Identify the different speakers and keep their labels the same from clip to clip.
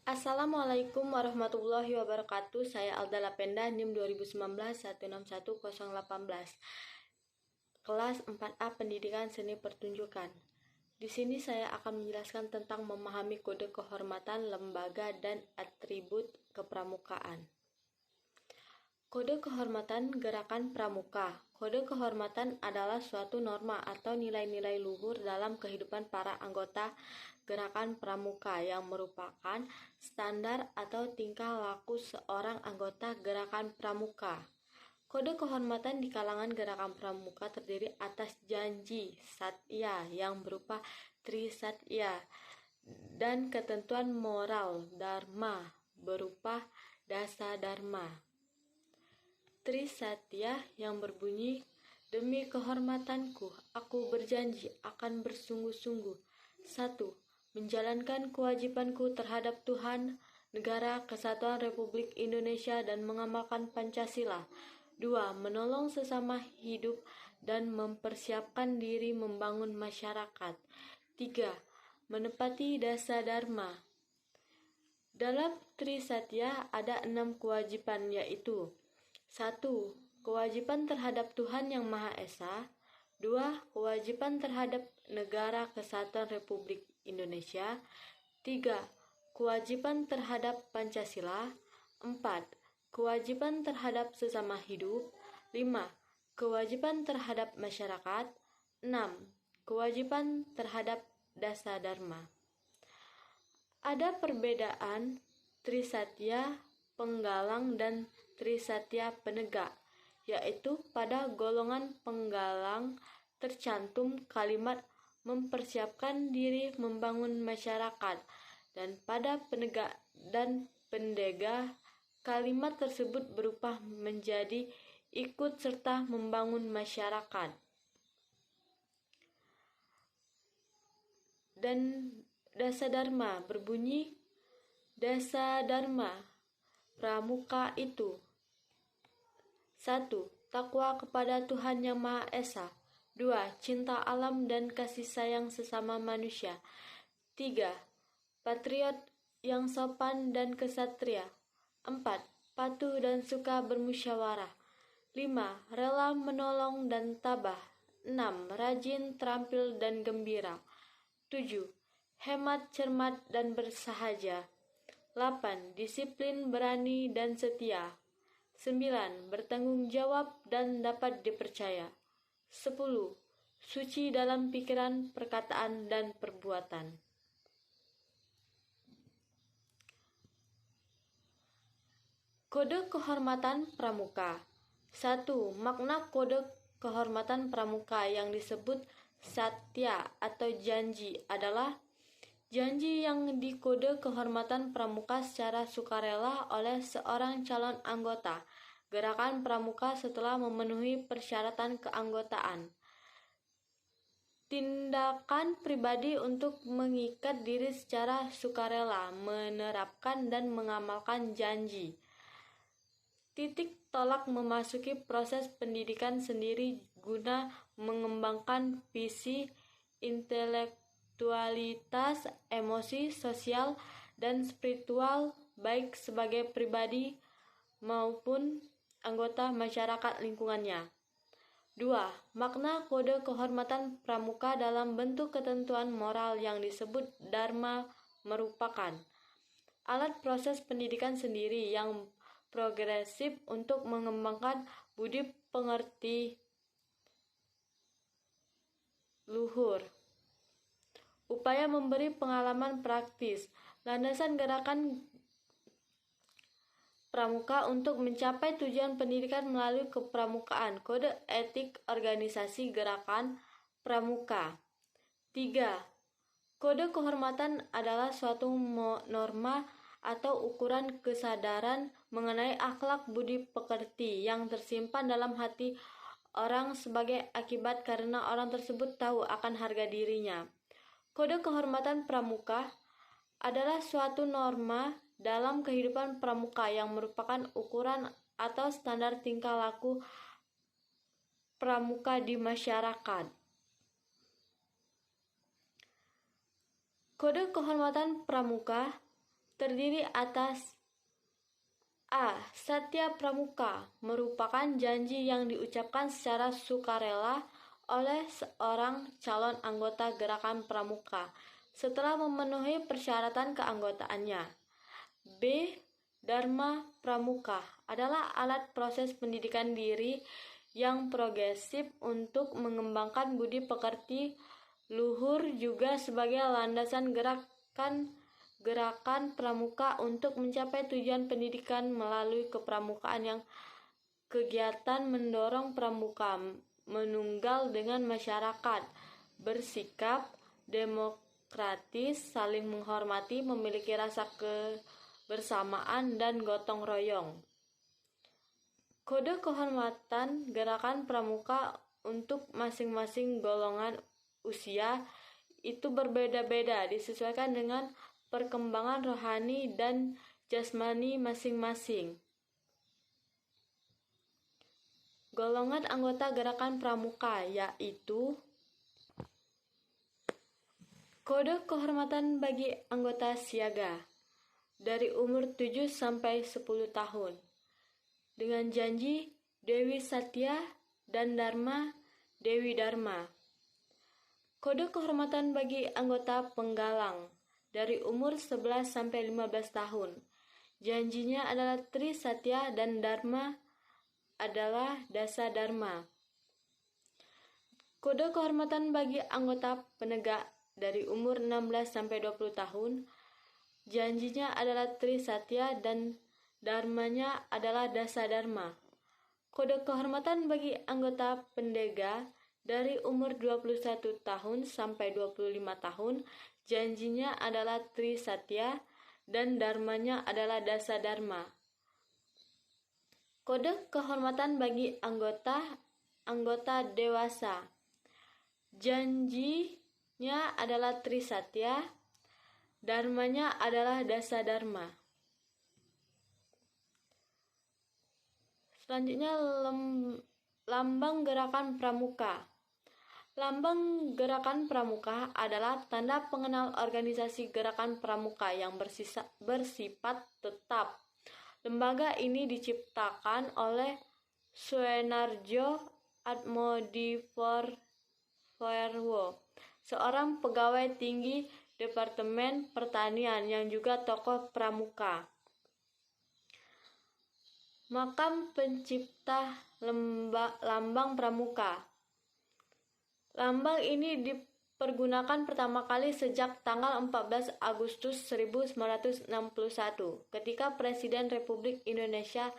Speaker 1: Assalamualaikum warahmatullahi wabarakatuh. Saya Alda Lapenda, NIM 2019 kelas 4A Pendidikan Seni Pertunjukan. Di sini saya akan menjelaskan tentang memahami kode kehormatan lembaga dan atribut kepramukaan. Kode kehormatan gerakan pramuka. Kode kehormatan adalah suatu norma atau nilai-nilai luhur dalam kehidupan para anggota gerakan pramuka yang merupakan standar atau tingkah laku seorang anggota gerakan pramuka. Kode kehormatan di kalangan gerakan pramuka terdiri atas janji satya yang berupa trisatya dan ketentuan moral dharma berupa dasa dharma. Trisatya yang berbunyi, demi kehormatanku, aku berjanji akan bersungguh-sungguh. 1. Menjalankan kewajibanku terhadap Tuhan, negara, kesatuan Republik Indonesia dan mengamalkan Pancasila. 2. Menolong sesama hidup dan mempersiapkan diri membangun masyarakat. 3. Menepati dasa dharma. Dalam Trisatya ada 6 kewajiban, yaitu 1. Kewajiban terhadap Tuhan Yang Maha Esa. 2. Kewajiban terhadap Negara Kesatuan Republik Indonesia. 3. Kewajiban terhadap Pancasila. 4. Kewajiban terhadap sesama hidup. 5. Kewajiban terhadap masyarakat. 6. Kewajiban terhadap dasa dharma. Ada perbedaan Trisatya penggalang dan Trisatya penegak, yaitu pada golongan penggalang tercantum kalimat mempersiapkan diri membangun masyarakat, dan pada penegak dan pendega kalimat tersebut berubah menjadi ikut serta membangun masyarakat. Dan dasa dharma berbunyi, dasa dharma pramuka itu 1. Takwa kepada Tuhan Yang Maha Esa. 2. Cinta alam dan kasih sayang sesama manusia. 3. Patriot yang sopan dan kesatria. 4. Patuh dan suka bermusyawarah. 5. Rela menolong dan tabah. 6. Rajin, terampil dan gembira. 7. Hemat, cermat dan bersahaja. 8. Disiplin, berani dan setia. 9. Bertanggung jawab dan dapat dipercaya. 10. Suci dalam pikiran, perkataan, dan perbuatan. Kode kehormatan pramuka. 1. Makna kode kehormatan pramuka yang disebut satya atau janji adalah janji yang dikode kehormatan pramuka secara sukarela oleh seorang calon anggota gerakan pramuka setelah memenuhi persyaratan keanggotaan. Tindakan pribadi untuk mengikat diri secara sukarela, menerapkan dan mengamalkan janji. Tolak memasuki proses pendidikan sendiri guna mengembangkan visi, intelektualitas, emosi, sosial, dan spiritual baik sebagai pribadi maupun anggota masyarakat lingkungannya. 2. Makna kode kehormatan pramuka dalam bentuk ketentuan moral yang disebut dharma merupakan alat proses pendidikan sendiri yang progresif untuk mengembangkan budi pengerti luhur. Upaya memberi pengalaman praktis, landasan gerakan pramuka untuk mencapai tujuan pendidikan melalui kepramukaan, kode etik organisasi gerakan pramuka. 3. Kode kehormatan adalah suatu norma atau ukuran kesadaran mengenai akhlak budi pekerti yang tersimpan dalam hati orang sebagai akibat karena orang tersebut tahu akan harga dirinya. Kode kehormatan pramuka adalah suatu norma dalam kehidupan pramuka yang merupakan ukuran atau standar tingkah laku pramuka di masyarakat. Kode kehormatan pramuka terdiri atas A. Satya Pramuka merupakan janji yang diucapkan secara sukarela oleh seorang calon anggota gerakan pramuka setelah memenuhi persyaratan keanggotaannya. B. Dharma Pramuka adalah alat proses pendidikan diri yang progresif untuk mengembangkan budi pekerti luhur, juga sebagai landasan gerakan pramuka untuk mencapai tujuan pendidikan melalui kepramukaan yang kegiatan mendorong pramuka menunggal dengan masyarakat, bersikap demokratis, saling menghormati, memiliki rasa kebersamaan dan gotong royong. Kode kehormatan gerakan pramuka untuk masing-masing golongan usia itu berbeda-beda, disesuaikan dengan perkembangan rohani dan jasmani masing-masing. Golongan anggota gerakan pramuka yaitu kode kehormatan bagi anggota siaga dari umur 7 sampai 10 tahun dengan janji Dewi Satya dan Dharma Dewi Dharma. Kode kehormatan bagi anggota penggalang dari umur 11 sampai 15 tahun. Janjinya adalah Tri Satya dan Dharma adalah Dasa Dharma. Kode kehormatan bagi anggota penegak dari umur 16 sampai 20 tahun. Janjinya adalah Tri Satya dan dharmanya adalah Dasa Dharma. Kode kehormatan bagi anggota pendega dari umur 21 tahun sampai 25 tahun. Janjinya adalah Tri Satya dan dharmanya adalah Dasa Dharma. Kode kehormatan bagi anggota dewasa. Janjinya adalah Tri Satya, dharmanya adalah Dasa Dharma. Selanjutnya lambang gerakan pramuka. Lambang gerakan pramuka adalah tanda pengenal organisasi gerakan pramuka yang bersifat tetap. Lembaga ini diciptakan oleh Suenarjo Atmodiporwo, seorang pegawai tinggi Departemen Pertanian yang juga tokoh pramuka. Makam pencipta lambang pramuka. Lambang ini dipergunakan pertama kali sejak tanggal 14 Agustus 1961 ketika Presiden Republik Indonesia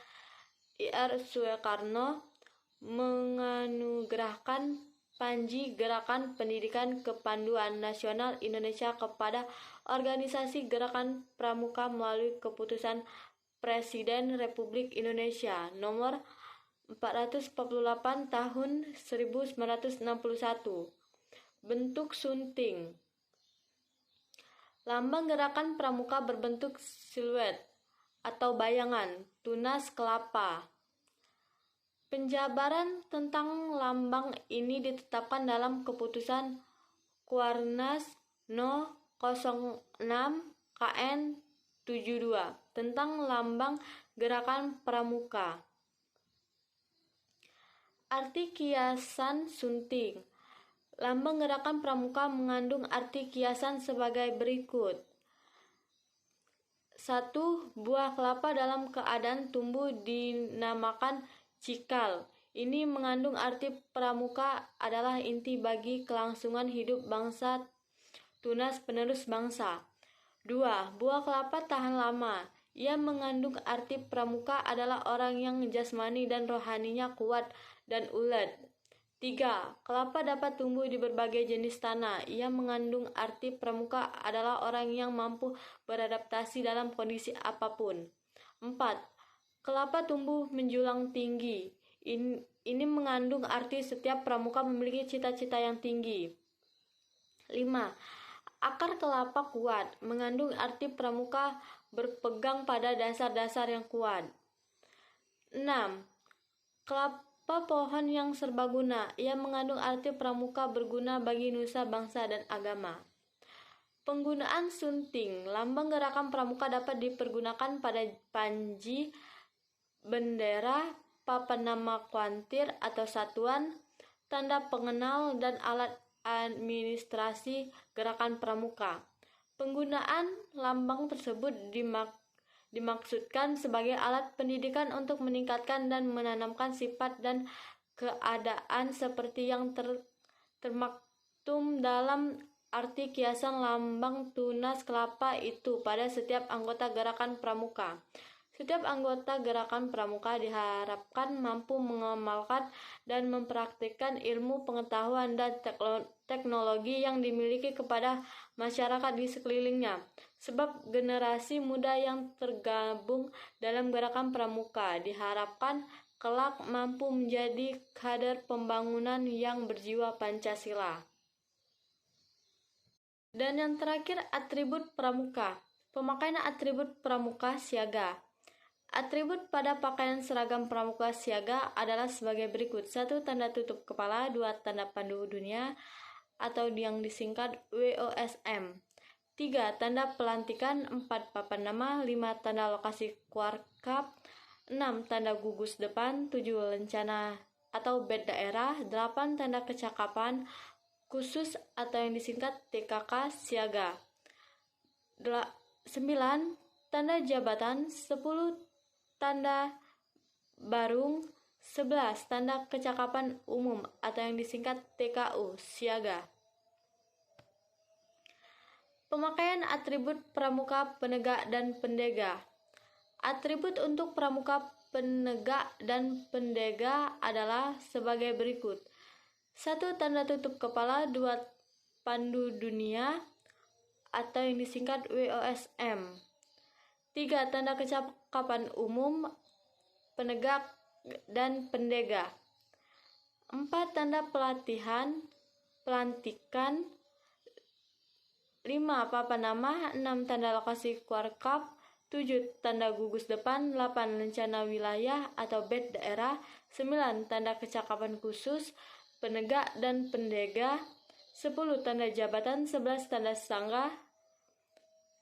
Speaker 1: Ir. Soekarno menganugerahkan Panji Gerakan Pendidikan Kepanduan Nasional Indonesia kepada organisasi Gerakan Pramuka melalui keputusan Presiden Republik Indonesia nomor 448 tahun 1961. Bentuk sunting. Lambang gerakan pramuka berbentuk siluet atau bayangan tunas kelapa. Penjabaran tentang lambang ini ditetapkan dalam keputusan Kuarnas No. 06 KN 72 tentang lambang gerakan pramuka. Arti kiasan sunting. Lambang gerakan pramuka mengandung arti kiasan sebagai berikut. 1. Buah kelapa dalam keadaan tumbuh dinamakan cikal. Ini mengandung arti pramuka adalah inti bagi kelangsungan hidup bangsa, tunas penerus bangsa. 2. Buah kelapa tahan lama. Ia mengandung arti pramuka adalah orang yang jasmani dan rohaninya kuat dan ulet. 3. Kelapa dapat tumbuh di berbagai jenis tanah. Ia mengandung arti pramuka adalah orang yang mampu beradaptasi dalam kondisi apapun. 4. Kelapa tumbuh menjulang tinggi. Ini mengandung arti setiap pramuka memiliki cita-cita yang tinggi. 5. Akar kelapa kuat, mengandung arti pramuka berpegang pada dasar-dasar yang kuat. 6. Kelapa pohon yang serbaguna, ia mengandung arti pramuka berguna bagi nusa, bangsa, dan agama. Penggunaan sunting. Lambang gerakan pramuka dapat dipergunakan pada panji, bendera, papan nama kuantir atau satuan, tanda pengenal, dan alat administrasi gerakan pramuka. Penggunaan lambang tersebut dimaksudkan sebagai alat pendidikan untuk meningkatkan dan menanamkan sifat dan keadaan seperti yang termaktum dalam arti kiasan lambang tunas kelapa itu pada setiap anggota gerakan pramuka. Setiap anggota gerakan pramuka diharapkan mampu mengamalkan dan mempraktikkan ilmu pengetahuan dan teknologi yang dimiliki kepada masyarakat di sekelilingnya. Sebab generasi muda yang tergabung dalam gerakan pramuka diharapkan kelak mampu menjadi kader pembangunan yang berjiwa Pancasila. Dan yang terakhir, atribut pramuka. Pemakaian atribut pramuka siaga. Atribut pada pakaian seragam pramuka siaga adalah sebagai berikut. 1. Tanda tutup kepala. 2. Tanda pandu dunia atau yang disingkat WOSM. 3. Tanda pelantikan. 4. Papan nama. 5. Tanda lokasi kuarkap. 6. Tanda gugus depan. 7. Lencana atau bed daerah. 8. Tanda kecakapan khusus atau yang disingkat TKK siaga. 9. Tanda jabatan. 10. Tanda barung. 11. Tanda kecakapan umum atau yang disingkat TKU siaga. Pemakaian atribut pramuka penegak dan pendega. Atribut untuk pramuka penegak dan pendega adalah sebagai berikut. 1. Tanda tutup kepala. 2. Pandu dunia atau yang disingkat WOSM. 3. Tanda kecakapan umum, penegak dan pendega. 4. Tanda pelantikan. 5. Papan nama. 6. Tanda lokasi kuarkap. 7. Tanda gugus depan. 8. Lencana wilayah atau bed daerah. 9. Tanda kecakapan khusus, penegak dan pendega. 10. Tanda jabatan. 11. Tanda sanggah.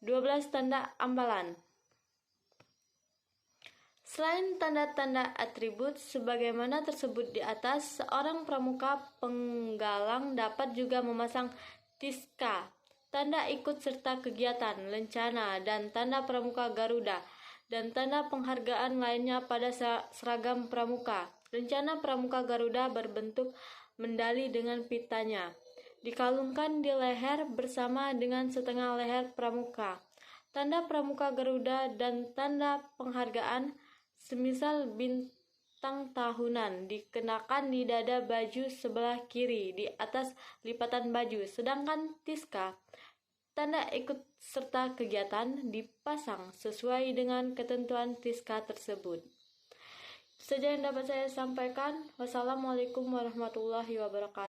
Speaker 1: 12. Tanda ambalan. Selain tanda-tanda atribut sebagaimana tersebut di atas, seorang pramuka penggalang dapat juga memasang tiska, tanda ikut serta kegiatan, lencana, dan tanda pramuka Garuda, dan tanda penghargaan lainnya pada seragam pramuka. Lencana pramuka Garuda berbentuk mendali dengan pitanya, dikalungkan di leher bersama dengan setengah leher pramuka. Tanda pramuka Garuda dan tanda penghargaan semisal bintang tahunan dikenakan di dada baju sebelah kiri di atas lipatan baju, sedangkan tiska, tanda ikut serta kegiatan, dipasang sesuai dengan ketentuan tiska tersebut. Itu saja yang dapat saya sampaikan. Wassalamualaikum warahmatullahi wabarakatuh.